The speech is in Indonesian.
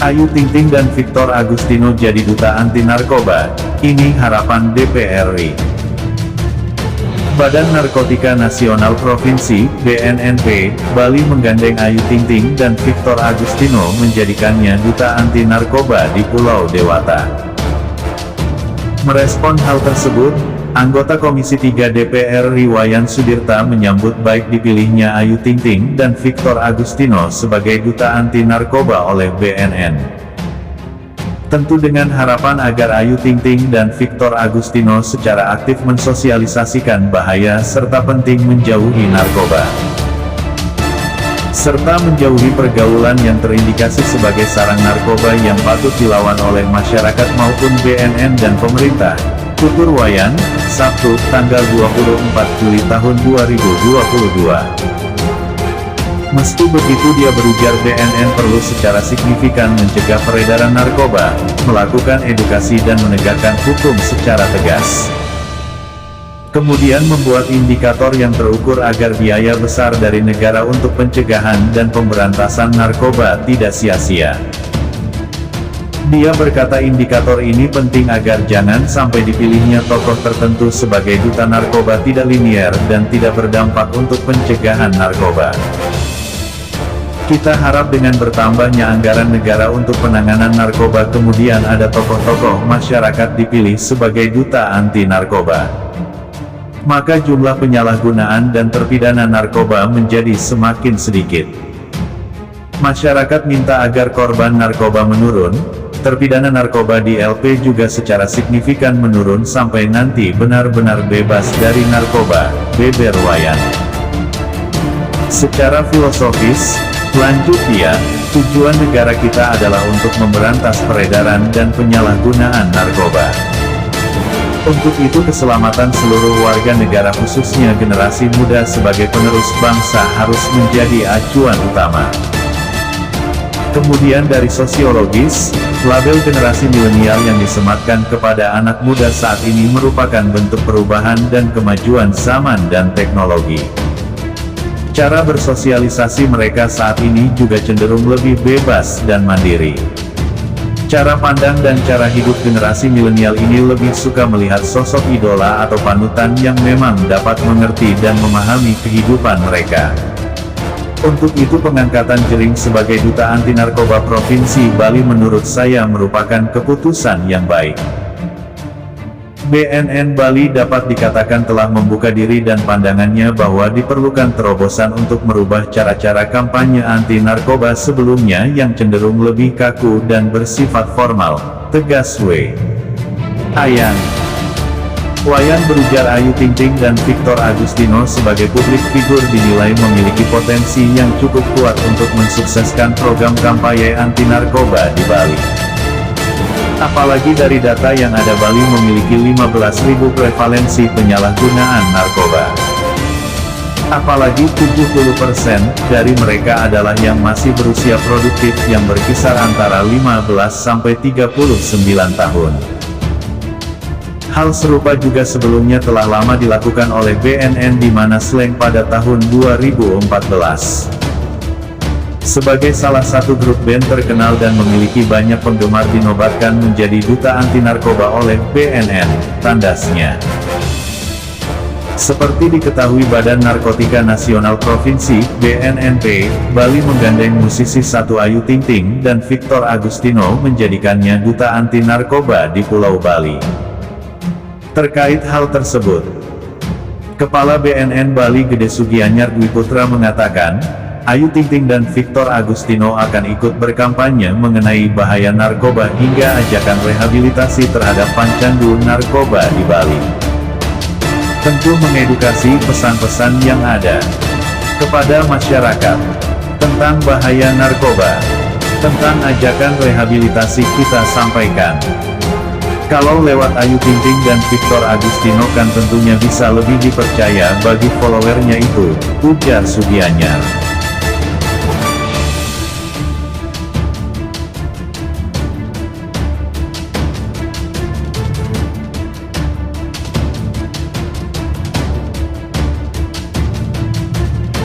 Ayu Ting Ting dan Victor Agustino jadi duta anti narkoba, ini harapan DPR RI. Badan Narkotika Nasional Provinsi, BNNP, Bali menggandeng Ayu Ting Ting dan Victor Agustino menjadikannya duta anti narkoba di Pulau Dewata. Merespon hal tersebut, anggota Komisi 3 DPR RI Wayan Sudirta menyambut baik dipilihnya Ayu Ting Ting dan Victor Agustino sebagai duta anti narkoba oleh BNN. Tentu dengan harapan agar Ayu Ting Ting dan Victor Agustino secara aktif mensosialisasikan bahaya serta penting menjauhi narkoba, serta menjauhi pergaulan yang terindikasi sebagai sarang narkoba yang patut dilawan oleh masyarakat maupun BNN dan pemerintah. Tutur Wayan, Sabtu, tanggal 24 Juli tahun 2022. Meski begitu dia berujar BNN perlu secara signifikan mencegah peredaran narkoba, melakukan edukasi dan menegakkan hukum secara tegas. Kemudian membuat indikator yang terukur agar biaya besar dari negara untuk pencegahan dan pemberantasan narkoba tidak sia-sia. Dia berkata indikator ini penting agar jangan sampai dipilihnya tokoh tertentu sebagai duta narkoba tidak linier dan tidak berdampak untuk pencegahan narkoba. Kita harap dengan bertambahnya anggaran negara untuk penanganan narkoba kemudian ada tokoh-tokoh masyarakat dipilih sebagai duta anti narkoba, maka jumlah penyalahgunaan dan terpidana narkoba menjadi semakin sedikit. Masyarakat minta agar korban narkoba menurun, terpidana narkoba di LP juga secara signifikan menurun sampai nanti benar-benar bebas dari narkoba, beber Wayan. Secara filosofis, lanjut dia, tujuan negara kita adalah untuk memberantas peredaran dan penyalahgunaan narkoba. Untuk itu keselamatan seluruh warga negara khususnya generasi muda sebagai penerus bangsa harus menjadi acuan utama. Kemudian dari sosiologis, label generasi milenial yang disematkan kepada anak muda saat ini merupakan bentuk perubahan dan kemajuan zaman dan teknologi. Cara bersosialisasi mereka saat ini juga cenderung lebih bebas dan mandiri. Cara pandang dan cara hidup generasi milenial ini lebih suka melihat sosok idola atau panutan yang memang dapat mengerti dan memahami kehidupan mereka. Untuk itu pengangkatan Jering sebagai duta anti narkoba Provinsi Bali menurut saya merupakan keputusan yang baik. BNN Bali dapat dikatakan telah membuka diri dan pandangannya bahwa diperlukan terobosan untuk merubah cara-cara kampanye anti narkoba sebelumnya yang cenderung lebih kaku dan bersifat formal, tegas Wayan berujar Ayu Ting Ting dan Victor Agustino sebagai publik figur dinilai memiliki potensi yang cukup kuat untuk mensukseskan program kampanye anti narkoba di Bali. Apalagi dari data yang ada Bali memiliki 15.000 prevalensi penyalahgunaan narkoba. Apalagi 70% dari mereka adalah yang masih berusia produktif yang berkisar antara 15 sampai 39 tahun. Hal serupa juga sebelumnya telah lama dilakukan oleh BNN di mana Slang pada tahun 2014. Sebagai salah satu grup band terkenal dan memiliki banyak penggemar dinobatkan menjadi duta anti narkoba oleh BNN, tandasnya. Seperti diketahui Badan Narkotika Nasional Provinsi, BNNP, Bali menggandeng musisi satu Ayu Ting Ting dan Victor Agustino menjadikannya duta anti narkoba di Pulau Bali. Terkait hal tersebut, Kepala BNN Bali Gede Sugianyar Dwi Putra mengatakan, Ayu Ting Ting dan Victor Agustino akan ikut berkampanye mengenai bahaya narkoba hingga ajakan rehabilitasi terhadap pancandu narkoba di Bali. Tentu mengedukasi pesan-pesan yang ada kepada masyarakat tentang bahaya narkoba, tentang ajakan rehabilitasi kita sampaikan. Kalau lewat Ayu Ting Ting dan Victor Agustino kan tentunya bisa lebih dipercaya bagi followernya itu, ujar Sugianyar.